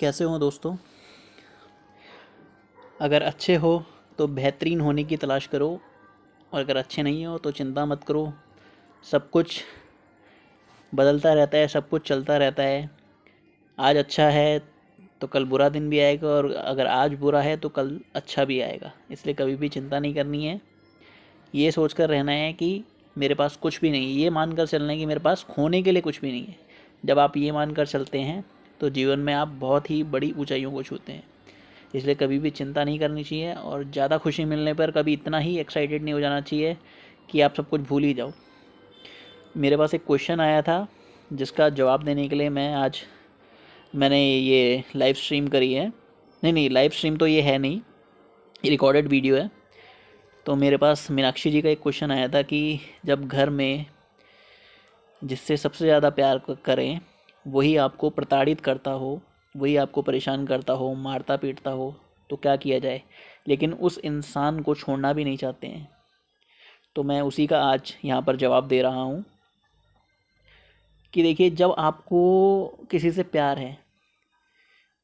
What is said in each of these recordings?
कैसे हो दोस्तों। अगर अच्छे हो तो बेहतरीन होने की तलाश करो, और अगर अच्छे नहीं हो तो चिंता मत करो। सब कुछ बदलता रहता है, सब कुछ चलता रहता है। आज अच्छा है तो कल बुरा दिन भी आएगा, और अगर आज बुरा है तो कल अच्छा भी आएगा। इसलिए कभी भी चिंता नहीं करनी है। ये सोचकर रहना है कि मेरे पास कुछ भी नहीं है, ये मानकर चलना है कि मेरे पास खोने के लिए कुछ भी नहीं है। जब आप ये मानकर चलते हैं तो जीवन में आप बहुत ही बड़ी ऊंचाइयों को छूते हैं। इसलिए कभी भी चिंता नहीं करनी चाहिए, और ज़्यादा खुशी मिलने पर कभी इतना ही एक्साइटेड नहीं हो जाना चाहिए कि आप सब कुछ भूल ही जाओ। मेरे पास एक क्वेश्चन आया था जिसका जवाब देने के लिए मैंने ये लाइव स्ट्रीम करी है। नहीं, लाइव स्ट्रीम तो ये है नहीं, ये रिकॉर्डेड वीडियो है। तो मेरे पास मीनाक्षी जी का एक क्वेश्चन आया था कि जब घर में जिससे सबसे ज़्यादा प्यार करें वही आपको प्रताड़ित करता हो, वही आपको परेशान करता हो, मारता पीटता हो, तो क्या किया जाए। लेकिन उस इंसान को छोड़ना भी नहीं चाहते हैं। तो मैं उसी का आज यहाँ पर जवाब दे रहा हूँ कि देखिए, जब आपको किसी से प्यार है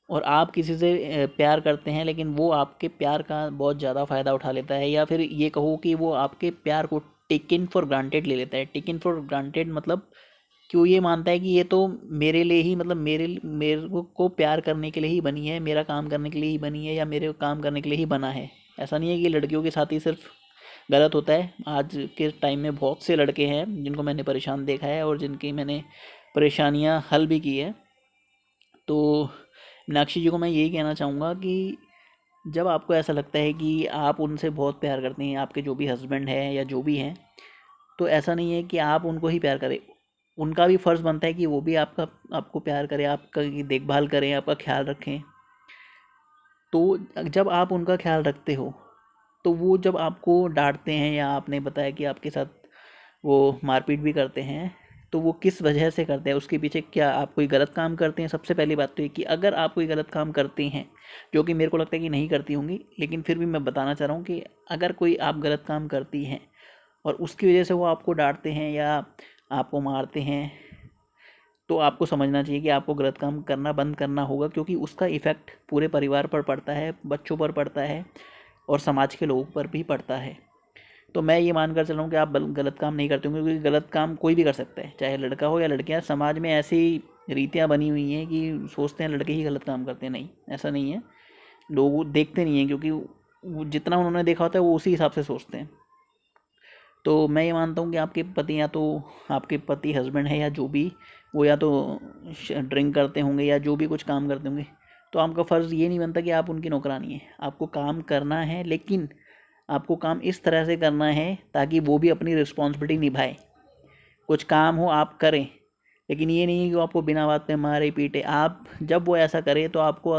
और आप किसी से प्यार करते हैं, लेकिन वो आपके प्यार का बहुत ज़्यादा फ़ायदा उठा लेता है, या फिर ये कहो कि वो आपके प्यार को टेकन फॉर ग्रांटेड ले लेता है। टेकन फॉर ग्रांटेड मतलब कि वो ये मानता है कि ये तो मेरे लिए ही, मतलब मेरे को प्यार करने के लिए ही बनी है, मेरा काम करने के लिए ही बनी है, या मेरे काम करने के लिए ही बना है। ऐसा नहीं है कि लड़कियों के साथ ही सिर्फ गलत होता है। आज के टाइम में बहुत से लड़के हैं जिनको मैंने परेशान देखा है, और जिनकी मैंने परेशानियां हल भी की है। तो मीनाक्षी जी को मैं यही कहना चाहूँगा कि जब आपको ऐसा लगता है कि आप उनसे बहुत प्यार करते हैं, आपके जो भी हस्बैंड है या जो भी हैं, तो ऐसा नहीं है कि आप उनको ही प्यार करें। उनका भी फ़र्ज़ बनता है कि वो भी आपको प्यार करें, आपका की देखभाल करें, आपका ख्याल रखें। तो जब आप उनका ख्याल रखते हो, तो वो जब आपको डांटते हैं, या आपने बताया कि आपके साथ वो मारपीट भी करते हैं, तो वो किस वजह से करते हैं, उसके पीछे क्या आप कोई गलत काम करते हैं। सबसे पहली बात तो ये कि अगर आप कोई गलत काम करते हैं, जो कि मेरे को लगता है कि नहीं करती होंगी, लेकिन फिर भी मैं बताना चाह रहा हूँ कि अगर कोई आप गलत काम करती हैं और उसकी वजह से वो आपको डांटते हैं या आपको मारते हैं, तो आपको समझना चाहिए कि आपको गलत काम करना बंद करना होगा, क्योंकि उसका इफ़ेक्ट पूरे परिवार पर पड़ता है, बच्चों पर पड़ता है, और समाज के लोगों पर भी पड़ता है। तो मैं ये मानकर चल रहा हूँ कि आप गलत काम नहीं करते होंगे, क्योंकि गलत काम कोई भी कर सकता है, चाहे लड़का हो या लड़कियाँ। समाज में ऐसी रीतियाँ बनी हुई हैं कि सोचते हैं लड़के ही गलत काम करते हैं। नहीं, ऐसा नहीं है। लोग देखते नहीं हैं, क्योंकि जितना उन्होंने देखा होता है वो उसी हिसाब से सोचते हैं। तो मैं ये मानता हूँ कि आपके पति, या तो आपके पति हस्बैंड है या जो भी, वो या तो ड्रिंक करते होंगे या जो भी कुछ काम करते होंगे, तो आपका फ़र्ज़ ये नहीं बनता कि आप उनकी नौकरानी है। आपको काम करना है, लेकिन आपको काम इस तरह से करना है ताकि वो भी अपनी रिस्पॉन्सिबिलिटी निभाए। कुछ काम हो आप करें, लेकिन ये नहीं है कि वो आपको बिना बात पे मारे पीटे। आप जब वो ऐसा करे तो आपको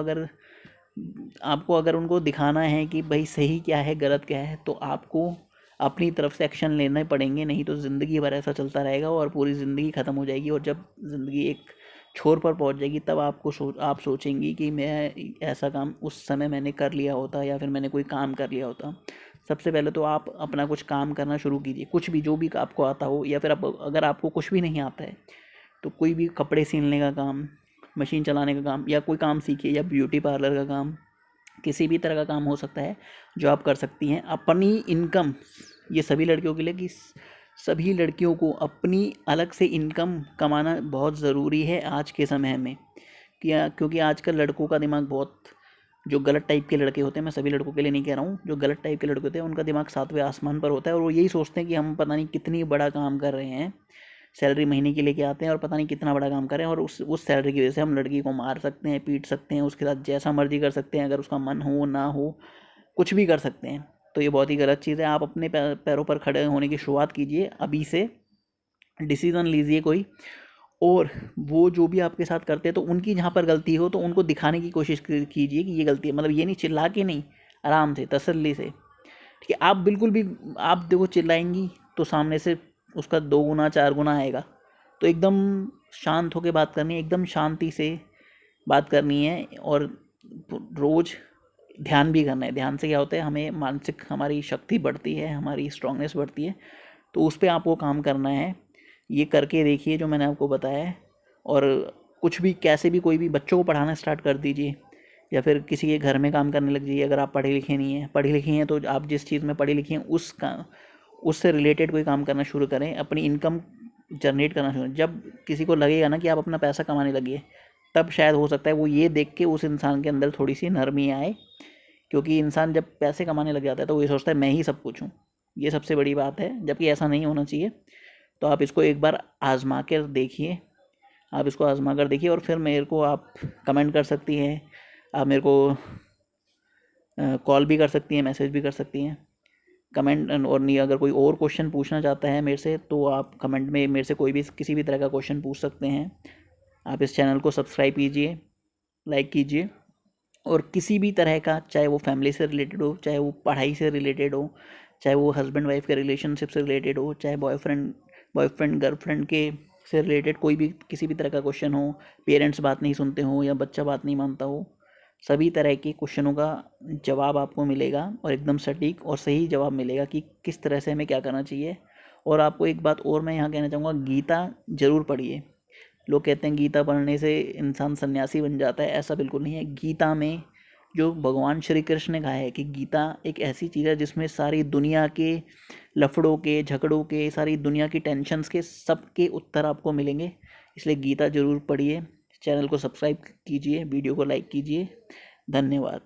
अगर उनको दिखाना है कि भाई सही क्या है गलत क्या है, तो आपको अपनी तरफ से एक्शन लेने पड़ेंगे। नहीं तो ज़िंदगी भर ऐसा चलता रहेगा और पूरी ज़िंदगी ख़त्म हो जाएगी, और जब ज़िंदगी एक छोर पर पहुंच जाएगी तब आप सोचेंगी कि मैं ऐसा काम उस समय मैंने कर लिया होता, या फिर मैंने कोई काम कर लिया होता। सबसे पहले तो आप अपना कुछ काम करना शुरू कीजिए, कुछ भी, जो भी आपको आता हो, या फिर अगर आपको कुछ भी नहीं आता है तो कोई भी कपड़े सिलने का काम, मशीन चलाने का काम, या कोई काम सीखिए, या ब्यूटी पार्लर का काम, किसी भी तरह का काम हो सकता है जो आप कर सकती हैं। अपनी इनकम, ये सभी लड़कियों के लिए कि सभी लड़कियों को अपनी अलग से इनकम कमाना बहुत ज़रूरी है आज के समय में। क्योंकि आजकल लड़कों का दिमाग बहुत, जो गलत टाइप के लड़के होते हैं, मैं सभी लड़कों के लिए नहीं कह रहा हूँ, जो गलत टाइप के लड़के होते हैं उनका दिमाग सातवें आसमान पर होता है, और वो यही सोचते हैं कि हम पता नहीं कितनी बड़ा काम कर रहे हैं, सैलरी महीने की लेके आते हैं और पता नहीं कितना बड़ा काम करें, और उस सैलरी की वजह से हम लड़की को मार सकते हैं, पीट सकते हैं, उसके साथ जैसा मर्जी कर सकते हैं, अगर उसका मन हो ना हो, कुछ भी कर सकते हैं। तो ये बहुत ही गलत चीज़ है। आप अपने पैरों पर खड़े होने की शुरुआत कीजिए, अभी से डिसीज़न लीजिए कोई। और वो जो भी आपके साथ करते हैं, तो उनकी जहाँ पर गलती हो तो उनको दिखाने की कोशिश कीजिए कि ये गलती है। मतलब ये नहीं चिल्ला के, नहीं, आराम से, तसल्ली से। ठीक है, आप बिल्कुल भी, आप देखो चिल्लाएंगी तो सामने से उसका 2 गुना 4 गुना आएगा। तो एकदम शांत होकर बात करनी है, एकदम शांति से बात करनी है, और रोज़ ध्यान भी करना है। ध्यान से क्या होता है, हमें मानसिक, हमारी शक्ति बढ़ती है, हमारी स्ट्रांगनेस बढ़ती है। तो उस पर आपको काम करना है। ये करके देखिए जो मैंने आपको बताया है, और कुछ भी कैसे भी कोई भी बच्चों को पढ़ाना स्टार्ट कर दीजिए, या फिर किसी के घर में काम करने लग जाइए। अगर आप पढ़े लिखे नहीं हैं, पढ़ी लिखी हैं तो आप जिस चीज़ में पढ़ी लिखी हैं उससे रिलेटेड कोई काम करना शुरू करें, अपनी इनकम जनरेट करना शुरू। जब किसी को लगेगा ना कि आप अपना पैसा कमाने लगिए, तब शायद हो सकता है वो ये देख के उस इंसान के अंदर थोड़ी सी नरमी आए, क्योंकि इंसान जब पैसे कमाने लग जाता है तो वो ये सोचता है मैं ही सब कुछ हूँ। ये सबसे बड़ी बात है, जबकि ऐसा नहीं होना चाहिए। तो आप इसको एक बार आजमा कर देखिए, आप इसको आजमा कर देखिए और फिर मेरे को आप कमेंट कर सकती हैं, आप मेरे को कॉल भी कर सकती हैं, मैसेज भी कर सकती हैं। कमेंट और नहीं, अगर कोई और क्वेश्चन पूछना चाहता है मेरे से तो आप कमेंट में मेरे से कोई भी किसी भी तरह का क्वेश्चन पूछ सकते हैं। आप इस चैनल को सब्सक्राइब कीजिए, लाइक कीजिए, और किसी भी तरह का, चाहे वो फैमिली से रिलेटेड हो, चाहे वो पढ़ाई से रिलेटेड हो, चाहे वो हस्बैंड वाइफ के रिलेशनशिप से रिलेटेड हो, चाहे बॉयफ्रेंड गर्लफ्रेंड के से रिलेटेड कोई भी किसी भी तरह का क्वेश्चन हो, पेरेंट्स बात नहीं सुनते हो या बच्चा बात नहीं मानता हो, सभी तरह के क्वेश्चनों का जवाब आपको मिलेगा, और एकदम सटीक और सही जवाब मिलेगा कि किस तरह से हमें क्या करना चाहिए। और आपको एक बात और मैं यहाँ कहना चाहूँगा, गीता ज़रूर पढ़िए। लोग कहते हैं गीता पढ़ने से इंसान सन्यासी बन जाता है, ऐसा बिल्कुल नहीं है। गीता में जो भगवान श्री कृष्ण ने कहा है कि गीता एक ऐसी चीज़ है जिसमें सारी दुनिया के लफड़ों के, झगड़ों के, सारी दुनिया की टेंशन्स के सब के उत्तर आपको मिलेंगे। इसलिए गीता ज़रूर पढ़िए। चैनल को सब्सक्राइब कीजिए, वीडियो को लाइक कीजिए। धन्यवाद।